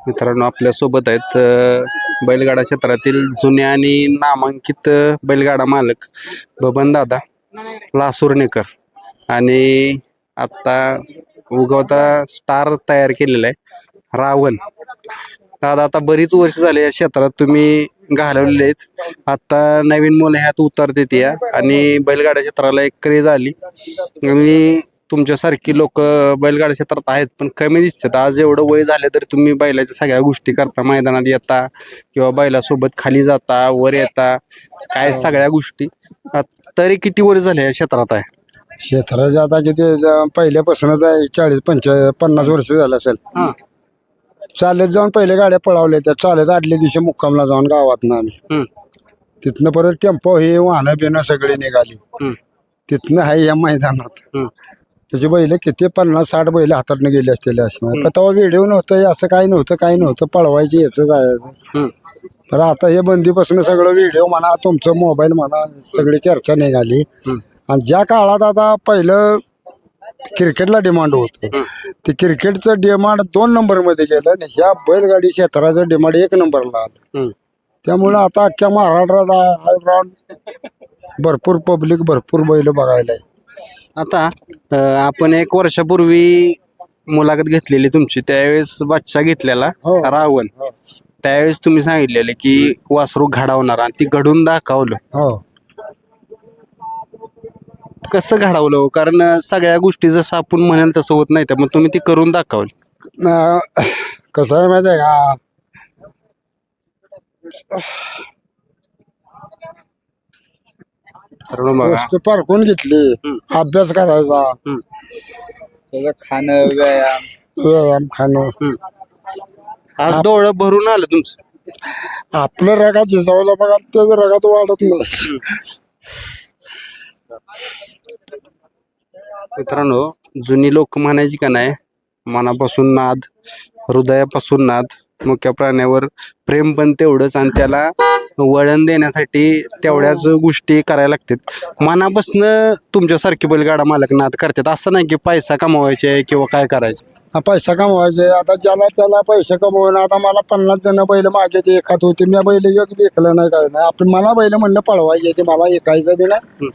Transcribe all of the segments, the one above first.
मित्रांनो आपल्यासोबत आहेत बैलगाडा क्षेत्रातील जुने आणि नामांकित बैलगाडा मालक बबन दादा लासुर्णेकर आणि आता उगवता स्टार तयार केलेला आहे रावण. दादा आता बरीच वर्ष झाले या क्षेत्रात तुम्ही घालवलेले आहेत. आता नवीन मुलं ह्यात उतरतात या आणि बैलगाडा क्षेत्राला एक क्रेज आली आणि तुमच्यासारखी लोक बैलगाडा क्षेत्रात आहेत पण कमी दिसतात. आज एवढं वय झालं तरी तुम्ही बैलाच्या सगळ्या गोष्टी करता, मैदानात येता किंवा बैलासोबत खाली जाता वर येता काय सगळ्या गोष्टी. तरी किती वर्ष झाले या क्षेत्रात आहे? क्षेत्राचं आता किती पहिल्यापासूनच आहे 40-50 वर्ष झालं असेल. चालत जाऊन पहिले गाड्या पळवल्या त्या चालत आदल्या दिवशी मुक्कामला जाऊन गावातनं आम्ही तिथनं परत टेम्पो हे वाहनं बिणं सगळी निघाली. तिथनं आहे या मैदानात त्याची बैल किती 50-60 बैल हातातनं गेले असतील असे. तेव्हा व्हिडिओ नव्हतं असं काही नव्हतं पळवायची याच आहे. तर आता हे बंदीपासून सगळं व्हिडिओ म्हणा तुमचं मोबाईल म्हणा सगळी चर्चा निघाली. आणि ज्या काळात आता पहिलं क्रिकेटला डिमांड होतं ते क्रिकेटचं डिमांड 2 नंबरमध्ये गेलं आणि ह्या बैलगाडी क्षेत्राचं डिमांड 1 नंबरला आलं. त्यामुळं आता अख्ख्या महाराष्ट्रात ऑलराऊंड भरपूर पब्लिक भरपूर बैल बघायला आहे. आता आपण 1 वर्षापूर्वी मुलाखत घेतलेली तुमची, त्यावेळेस बादशाह घेतलेला रावण. त्यावेळेस तुम्ही सांगितलेले की वासरू घडवणार आणि ती घडून दाखवलं. हो कसं घडवलं? कारण सगळ्या गोष्टी जसं आपण म्हणाल तसं होत नाही, त्यामुळे तुम्ही ती करून दाखवली. कसं आहे माहिती आहे का, वस्तू पारखून घेतली, अभ्यास करायचा, त्याचं खाणं व्यायाम खाणं. आज डोळं भरून आलं तुमचं. आपलं रगात झिजवलं बघा त्याचं रगात वाढत नाही. मित्रांनो जुनी लोक म्हणायची का नाही, मनापासून नाद हृदयापासून नाद. मुख्य प्राण्यावर प्रेम पण तेवढंच आणि त्याला वळण देण्यासाठी तेवढ्याच गोष्टी करायला लागतात. मनापासून तुमच्यासारखी बैलगाडा मालक नाद करतात. असं नाही की पैसा कमवायचे किंवा काय करायचे. पैसा कमवायचे आता ज्याला त्याला पैसे कमवून. आता मला 50 जण बैल मागे ते एकात होते, मी बैल एक विकलं नाही काय नाही. आपण मला बैल म्हणलं पळवायचे ते मला ऐकायचं बी नाही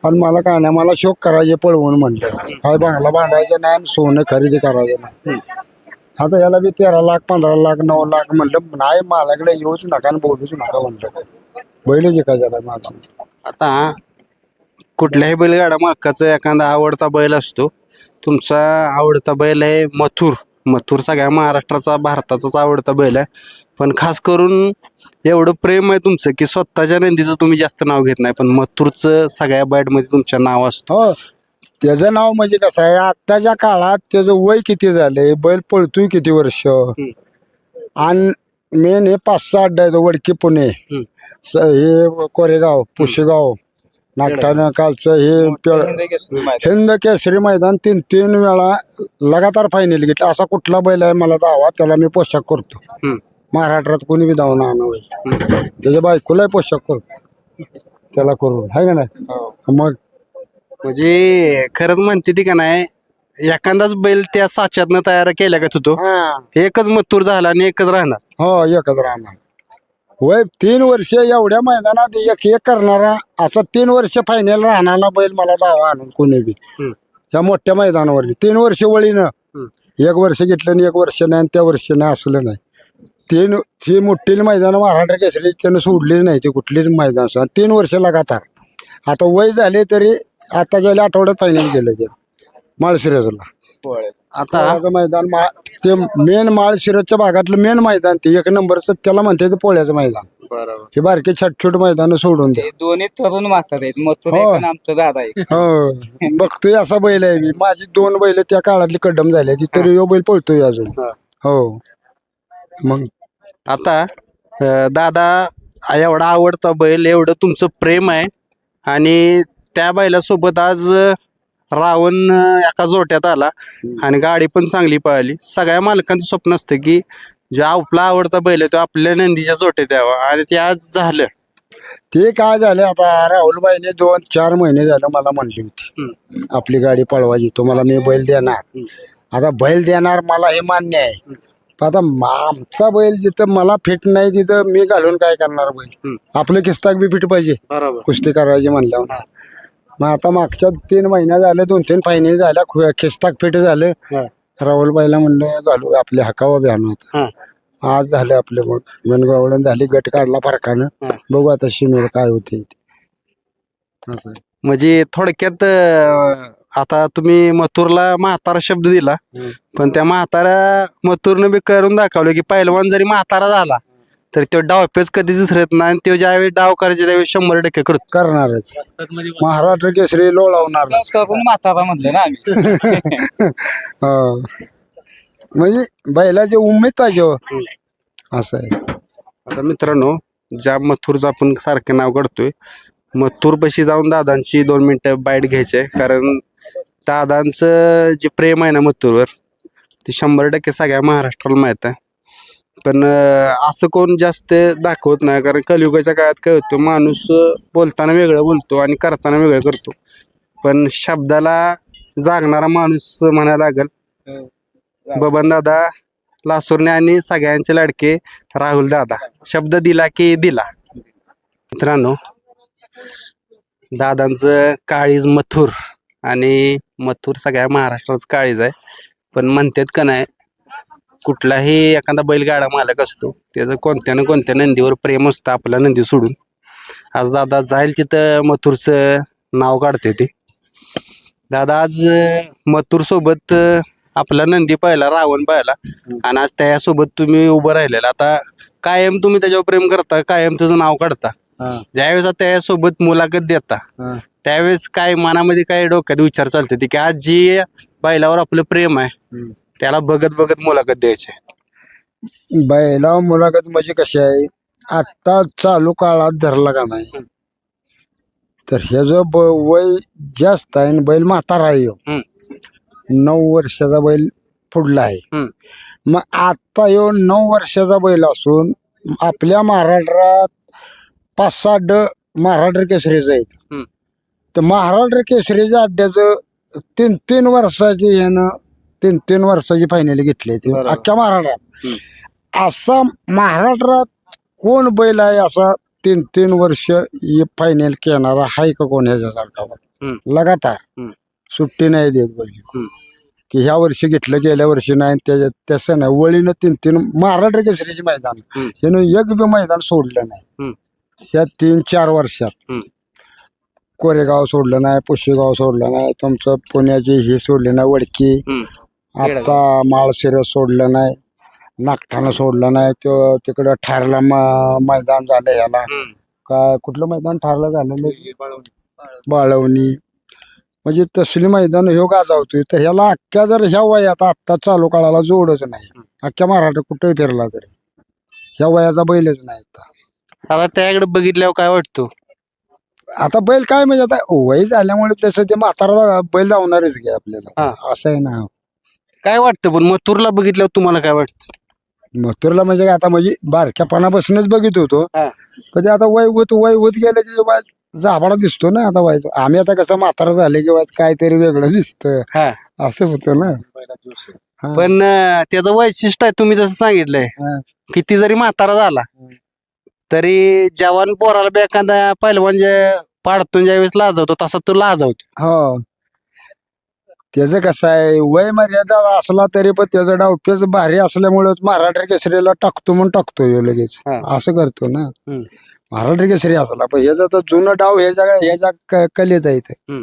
आणि मला काय नाही, मला शोक करायचे पळवून म्हणलं. काय बांगला बांधायचं नाही आणि सोनं खरेदी करायचं नाही. आता याला बी 13 लाख 15 लाख 9 लाख म्हणलं नाही, माझ्याकडे येऊच नका आणि बोलूच नका म्हणलं. काय बैल जिकायचा नाही माझा. आता कुठल्याही बैलगाडा मालकाचा एखादा आवडता बैल असतो. तुमचा आवडता बैल आहे मथुर. मथुर सगळ्या महाराष्ट्राचा भारताचाच आवडता बैल आहे, पण खास करून एवढं प्रेम आहे तुमचं की स्वतःच्या नंदीचं तुम्ही जास्त नाव घेत नाही, पण मथुरचं सगळ्या बैलमध्ये तुमचं नाव असतं. हो त्याचं नाव म्हणजे कसं आहे, आत्ताच्या काळात त्याचं वय किती झालंय, बैल पळतोय किती वर्ष. आणि मेन हे 5-6 अड्डा आहेत. वडकी पुणे, हे कोरेगाव, पुशेगाव, नागठाणं कालचं हे हिंद केसरी मैदान 3 वेळा लगातार फायनल घेतलं. असा कुठला बैल आहे मला दावा त्याला मी पोशाख करतो. महाराष्ट्रात कोणी बी धावून आणू त्याच्या बायकोलाही पोशाख करतो त्याला करून, आहे का नाही. मग म्हणजे खरंच म्हणते ती का नाही, एखादाच बैल त्या साच्यातनं तयार केल्या का तो एकच मथुर झाला आणि एकच राहणार. हो एकच राहणार. वय 3 वर्ष एवढ्या मैदानात एक करणारा असा 3 वर्ष फायनल राहणारा बैल मला दावा आणून कोणी बी या मोठ्या मैदानावरली 3 वर्ष वळीनं 1 वर्ष घेतलं आणि 1 वर्ष नाही आणि त्या वर्षी नाही असलं नाही. ही मोठी मैदान महाराष्ट्र केसरी त्यानं सोडलीच नाही, ते कुठलीच मैदान 3 वर्ष लगातार. आता वय झाले तरी आता गेल्या आठवड्यात फायनल गेलं ते माळशिरसला. आता मैदान ते मेन माळशिरसच्या भागातलं मेन मैदान ते 1 नंबरचं त्याला म्हणते ते पोळ्याचं मैदान. हे बारके छोट मैदान सोडून दे. दोन्ही तरुण म्हातारे आहेत, मथुर आहे पण आमचा दादा आहे. हो बघतोय असा बैल आहे मी. माझी 2 बैल त्या काळातली कड्डम झाली ती तरी बैल पळतोय अजून. हो मग आता दादा एवढा आवडता बैल, एवढं तुमचं प्रेम आहे आणि त्या बैलासोबत आज रावण एका जोट्यात आला आणि गाडी पण चांगली पळाली. सगळ्या मालकांचं स्वप्न असतं की जो आपला आवडता बैल आहे तो आपल्या नंदीच्या जोट्यात यावा आणि ते आज झालं. ते काय झालं आता राहुलबाईने 2-4 महिने झालं मला म्हणली होती आपली गाडी पळवायची, तुम्हाला मी बैल देणार. आता बैल देणार मला हे मान्य आहे, आता आमचा बैल जिथं मला फिट नाही तिथं मी घालून काय करणार बैल. आपलं किस्ताक बी फिट पाहिजे बरोबर. कुस्ती करायची म्हणल्यावर. मग आता मागच्या 3 महिन्या झालं 2-3 फायनल झाल्या किस्ताक फिट झालं. राहुल बाईला म्हणलं घालू आपले हकावा बिहान होता. आज झाले आपले मग मनगावडून झाली गट काढला फरकानं. बघू आता शिमेल काय होते असं. म्हणजे थोडक्यात आता तुम्ही मथुरला म्हातारा शब्द दिला, पण त्या म्हातारा मथुरनं बी करून दाखवलं की पहिलवान जरी म्हातारा झाला तर तो डावपेच कधीच विसरत नाही आणि तो ज्यावेळी डाव करायचे त्यावेळी 100% करतो. करणारच महाराष्ट्र केसरी लोळवणार. करून म्हातारा म्हणलं ना आम्ही. हो. म्हणजे बैलाची उमेद पाहिजे हो. असं आहे. आता मित्रांनो, ज्या मथुरचं आपण सारखं नाव काढतोय, मथुर पशी जाऊन दादांची 2 मिनिटं बाईट घ्यायचे, कारण दादांचं जे प्रेम आहे ना मथुरवर ते 100% सगळ्या महाराष्ट्राला माहित आहे. पण असं कोण जास्त दाखवत नाही, कारण कलियुगाच्या काळात काय होतं, माणूस बोलताना वेगळं बोलतो आणि करताना वेगळं करतो. पण शब्दाला जागणारा माणूस म्हणायला लागेल बबन दादा लासुरने आणि सगळ्यांचे लाडके राहुल दादा. शब्द दिला की दिला. मित्रांनो, दादांचं काळीज मथुर आणि मथुर सगळ्या महाराष्ट्राचं काळीज आहे. पण म्हणतात का नाही, कुठलाही एखादा बैलगाडा मालक असतो त्याचं कोणत्या ना कोणत्या नंदीवर प्रेम असतं आपला नंदी सोडून. आज दादा जाईल तिथं मथुरचं नाव काढते ते. दादा आज मथुर सोबत आपला नंदी पाहिला, रावण पाहिला आणि आज त्यासोबत तुम्ही उभं राहिलेला. आता कायम तुम्ही त्याच्यावर प्रेम करता, कायम तुझं नाव काढता. ज्यावेळेस त्यासोबत मुलाखत देता त्यावेळेस काय मनामध्ये काय डोक्यात विचार चालते की आज जी बैलावर आपलं प्रेम आहे त्याला बघत बघत मुलाखत द्यायची. बैला मुलाखत म्हणजे कशी आहे, आता चालू काळात धरला का नाही तर ह्याचं वय जास्त आहे आणि बैल म्हातारा आहे. 9 वर्षाचा बैल पुढला आहे. मग आता 9 वर्षाचा बैल असून आपल्या महाराष्ट्रात 5-6 महाराष्ट्र केसरीच आहेत. तर महाराष्ट्र केसरीच्या अड्ड्याचं 3-3 वर्षाची ह्यानं 3-3 वर्षाची फायनल घेतली ती अख्ख्या महाराष्ट्रात. असा महाराष्ट्रात कोण बैल आहे असा 3-3 वर्ष फायनल घेणारा हाय का कोण ह्याच्यासारखा लगातार सुट्टी नाही देत बैल की ह्या वर्षी घेतलं गेल्या वर्षी नाही. त्याच्यात तसं नाही, वळीनं 3-3 महाराष्ट्र केसरीचे मैदान त्यानं एक बी मैदान सोडलं नाही ह्या 3-4 वर्षात. कोरेगाव सोडलं नाही, पुशेगाव सोडलं नाही, तुमचं पुण्याची ही सोडली नाही वडकी, आता माळशिरस सोडलं नाही, नागठाणं सोडलं नाही. तो तिकडं ठारला मैदान झालं ह्याला काय कुठलं मैदान ठारला झालं बाळवणी. म्हणजे तसली मैदान ह्यो गाजावतोय. तर ह्याला अख्ख्या जर ह्या वयात आत्ता चालू काळाला जोडच नाही अख्ख्या महाराष्ट्र कुठेही फिरला तरी ह्या वयाचा बैलच नाही. आता त्याकडे बघितल्यावर काय वाटतं? आता बैल काय म्हणजे आता वय झाल्यामुळे तसं ते म्हातारा बैल जावणारच घ्या आपल्याला. असं आहे ना. काय वाटतं पण मथुरला बघितल्यावर तुम्हाला काय वाटतं? मथुरला म्हणजे आता म्हणजे बारक्यापणापासूनच बघित होतो. कधी आता वय होत गेलं की जाभाडा दिसतो ना. आता वय आम्ही आता कसं म्हातारा झाले किंवा काहीतरी वेगळं दिसतं असं होतं ना. पण त्याचं वैशिष्ट्य आहे तुम्ही जसं सांगितलंय, किती जरी म्हातारा झाला तरी जवान पोराला बी एखादा पहिलवान जे पाडतो ज्यावेळेस लाजवतो तसा तो लाजवतो. हो, त्याचं कसं आहे वय मर्यादा असला तरी पण त्याचं डावपेच भारी असल्यामुळे महाराष्ट्र केसरीला टाकतो म्हणून टाकतो लगेच असं करतो ना. महाराष्ट्र केसरी असला पण ह्याचा तर जुनं डाव ह्याच्या कलेत आहे.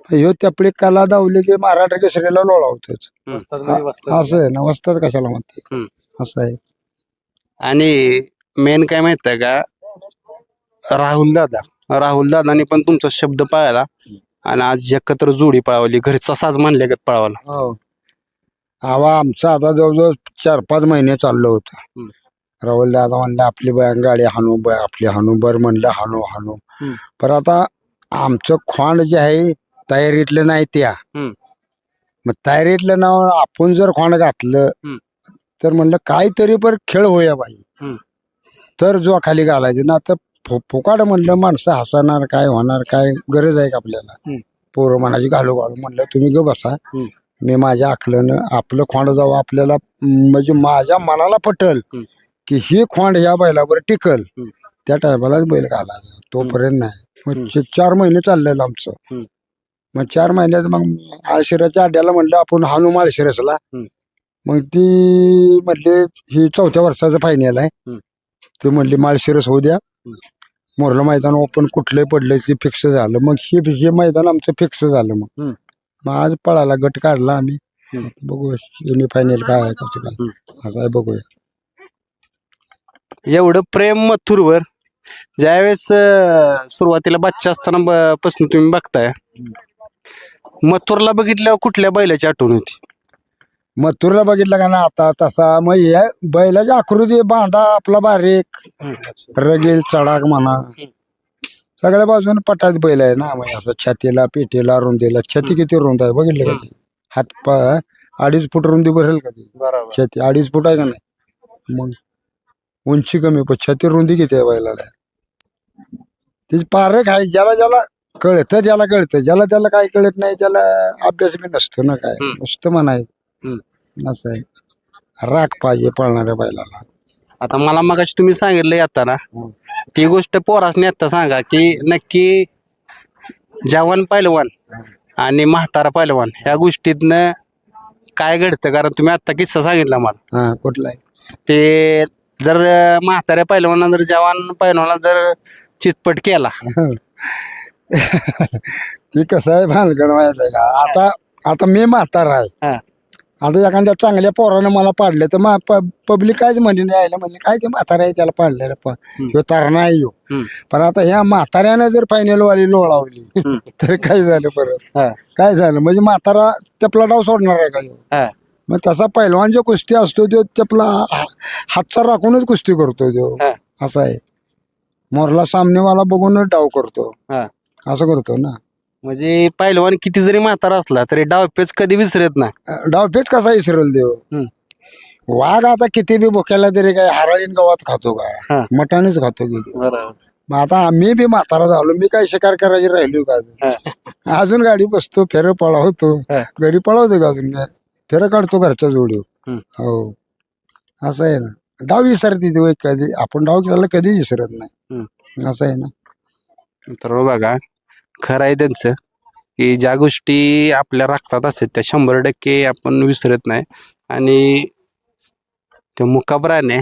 ह्यो त्यापली कला धावली की महाराष्ट्र केसरीला लोळावतोच. असं आहे ना, वस्ताद कशाला म्हणते असं आहे. आणि मेन काय माहित आहे का, राहुल दादाने पण तुमचा शब्द पाळला आणि आज एकत्र जोडी पळवली, घरचा साज मानल्यागत पळवला. हो, आवा आमचा आता जवळजवळ 4-5 महिने चाललो होतं. राहुल दादा म्हणलं आपली गाडी हाणू आपली हाणू बर म्हणलं हाणू. पण आता आमचं खोंड जे आहे तयारीतलं नाही त्या मग तयारीतलं नाव आपण जर खोंड घातलं तर म्हणलं काहीतरी पण खेळ होया पाहिजे तर जो खाली घालायचे ना. तर फुकाड म्हणलं माणसं हसणार काय होणार काय गरज आहे का आपल्याला. पोरं मनाची घालू म्हणलं तुम्ही ग बसा मी माझ्या आखल्यानं आपलं खोंड जावं आपल्याला म्हणजे माझ्या मनाला पटल की ही खोंड ह्या बैलावर टिकल त्या टायमालाच बैल घालायचा तोपर्यंत नाही. मग 4 महिने चाललेलं आमचं. मग 4 महिन्यात मग आळशिराच्या अड्ड्याला म्हणलं आपण हानू माळशिरसला. मग ती म्हणली ही 4थ्या वर्षाचं फायनल आहे. ती म्हणली माळशिरस होऊ द्या. मोरलं मैदान ओपन कुठलंही पडलं ते फिक्स झालं. मग हे मैदान आमचं फिक्स झालं. मग आज पळाला गट काढला आम्ही. बघूया सेमी फायनल काय आहे कसं काय असं आहे बघूया. एवढं प्रेम मथुरवर ज्यावेळेस सुरुवातीला बच्चा असताना पासून तुम्ही बघताय, मथुरला बघितल्यावर कुठल्या बैलाची आठवण होती? मथुरला बघितलं का ना आता तसा मग या बैलाची आकृती बांधा आपला बारीक रगेल चढाक म्हणा सगळ्या बाजूने पटात बैल आहे ना. मग असं छातीला पेटीला रुंदीला छाती किती रुंद आहे बघितलं का ते? हात 2.5 फूट रुंदी भरेल का ती छाती? 2.5 फूट आहे का नाही? मग उंची कमी पण छाती रुंदी किती आहे बैलाला? त्याची पारख आहे. ज्याला ज्याला कळतं त्याला कळतं, ज्याला त्याला काय कळत नाही त्याला अभ्यास बी नसतो ना. काय नुसतं म्हणाय असं आहे. राख पाहिजे पळणाऱ्या बैलाला. आता मला मगाशी तुम्ही सांगितलं आता ना ती गोष्ट पोरासने आता सांगा की नक्की जवान पैलवान आणि म्हातारा पैलवान ह्या गोष्टीतनं काय घडतं? कारण तुम्ही आता किस्सा सांगितला मला. हा कुठला आहे ते जर म्हाताऱ्या पैलवाना जर जवान पैलवाना जर चितपट केला ती कसं आहे भानगड माहित आहे का? आता आता मी म्हातारा आहे. आता एखाद्या चांगल्या पोरानं मला पाडलं तर पब्लिक कायच म्हणली यायला म्हणले काय ते म्हातारा आहे त्याला पाडलेलं ह्यो तारणा आहे ह्यो. पण आता ह्या म्हाताऱ्यानं जर फायनल वाली लोळावली तर काय झालं परत? काय झालं म्हणजे म्हातारा त्यापला डाव सोडणार आहे का ह्यो? मग तसा पैलवान जो कुस्ती असतो तो त्यापला हातचा राखूनच कुस्ती करतो तो. असं आहे. मोरला सामनेवाला बघूनच डाव करतो असं करतो ना. म्हणजे पैलवान किती जरी म्हातारा असला तरी डावपेच कधी विसरत नाही. डावपेच कसा इसरल देव? वाघ आता किती बी भुक्याला तरी काय हराळीन गवत खातो का? मटानेच खातो किती. मग आता मी बी म्हातारा झालो. मी काय शिकार करायची राहिलो का अजून? अजून गाडी बसतो फेर पळवतो घरी पळवतो का अजून? फेर काढतो घरच्या जोडी. हो असं आहे ना. डाव विसरते ते कधी आपण डाव केला कधी विसरत नाही. असं आहे ना. तर बघा खरं आहे त्यांचं की ज्या गोष्टी आपल्या रक्तात असतात त्या 100% आपण विसरत नाही. आणि त्या मुकाबराने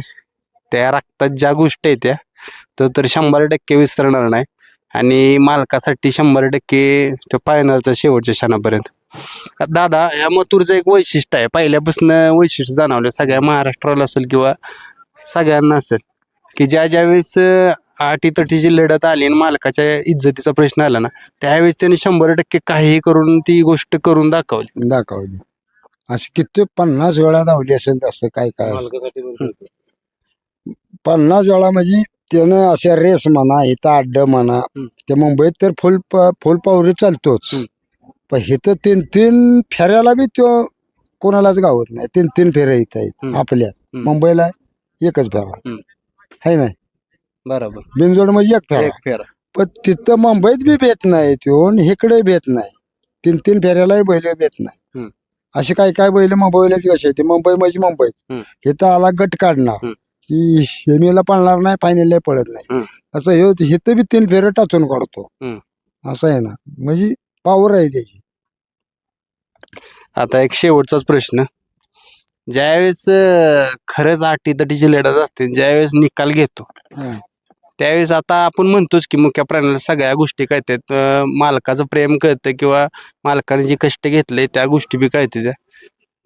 त्या रक्तात ज्या गोष्टी आहेत त्या तर 100% विसरणार नाही. आणि मालकासाठी 100% तो फायनलचा शेवटच्या क्षणापर्यंत. दादा ह्या मथुरचं एक वैशिष्ट्य आहे पहिल्यापासून वैशिष्ट्य जाणवलं सगळ्या महाराष्ट्राला असेल किंवा सगळ्यांना असेल की ज्या वेळेस अटीतटीची लढत आली आणि मालकाच्या इज्जतीचा प्रश्न आला ना त्यावेळेस त्यांनी 100% काहीही करून ती गोष्ट करून दाखवली. अशी किती 50 वेळा धावली असेल तसं काय काय 50 वेळा म्हणजे त्यानं अशा रेस म्हणा इथं अड्ड म्हणा. ते मुंबईत तर फुल पावरी चालतोच. पण इथं 3 फेऱ्याला बी तो कोणालाच गावत नाही. 3 फेऱ्या इथं आहेत आपल्यात. मुंबईला एकच फेरा आहे नाही बरोबर. बिनजोड म्हणजे एक फेरा. पण तिथं मुंबईत बी भेट नाही तो इकडे भेट नाही. 3 फेऱ्यालाही बैल भेट नाही. असे काय काय बैल मुंबईलाच कसे ते मुंबई म्हणजे मुंबईत. इथं आला गट काढणार की सेमीला पळणार नाही फायनलला पळत नाही असं हे इथं बी 3 फेऱ्या टाचून काढतो. असं आहे ना. म्हणजे पावर आहे त्याची. आता एक शेवटचाच प्रश्न. ज्यावेळेस खरंच अटीतटीची लढत असते ज्यावेळेस निकाल घेतो त्यावेळेस आता आपण म्हणतोच की मुख्य प्राण्याला सगळ्या गोष्टी कळतात. मालकाचं प्रेम कळतं किंवा मालकाने जे कष्ट घेतले त्या गोष्टी बी कळते त्या.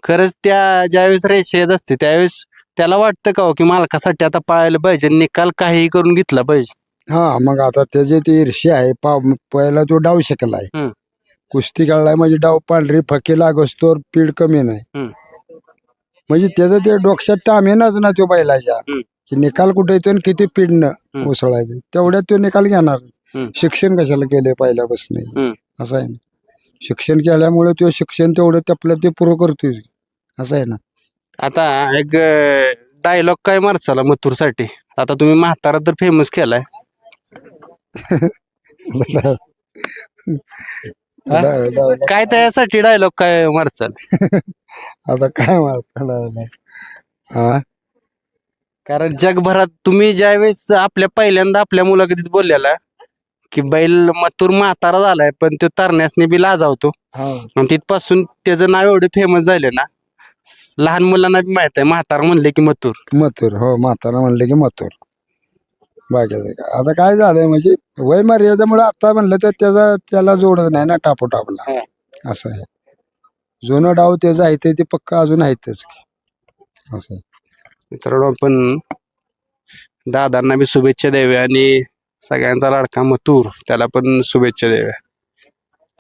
खरंच त्या ज्यावेळेस रेषा येत असते त्यावेळेस त्याला वाटतं का हो की मालकासाठी आता पाळायला पाहिजे निकाल काहीही करून घेतला पाहिजे? हा मग आता त्याची ती ईर्ष्या आहे. पहिला तो डाव शिकलाय कुस्ती खेळलाय म्हणजे डाव पांढरी फकी लागोस्तोर पीड कमी नाही. म्हणजे त्याचं ते डोक्यात टामेनाच ना तो बैलाच्या की निकाल कुठे येतो आणि किती पिडणं उसळायचं तेवढ्यात तो निकाल घेणार. शिक्षण कशाला केले पहिल्यापासून असं आहे ना. शिक्षण केल्यामुळे तो शिक्षण तेवढं आपलं ते पुरं करतोय असं आहे ना. आता एक डायलॉग काय मारचाला मथुरसाठी? आता तुम्ही म्हातारा तर फेमस केलाय हा? डाव- काय त्यासाठी डायलॉग काय मारचाल? आता काय मारता हा कारण जगभरात तुम्ही ज्यावेळेस आपल्या पहिल्यांदा आपल्या मुलाखतीत बोललेला की बैल मथुर म्हातारा झालाय पण तो तरण्यासनी बी लाजावतो हा आणि तिथपासून त्याचं नाव एवढे फेमस झाले ना लहान मुलांना बी माहित आहे म्हातारा म्हणले की मथुर. मथुर हो म्हातारा म्हणलं की मथुर बाकी आता काय झालंय म्हणजे वय मर्यादेमुळे आता म्हणलं तर त्याला जोडत नाही ना टापोटापला असं आहे जुनं डाव त्याचं आहे ते पक्का अजून आहेतच असं आहे. मित्रांनो आपण दादांना बी शुभेच्छा द्याव्या आणि सगळ्यांचा लाडका मथुर त्याला पण शुभेच्छा द्याव्या.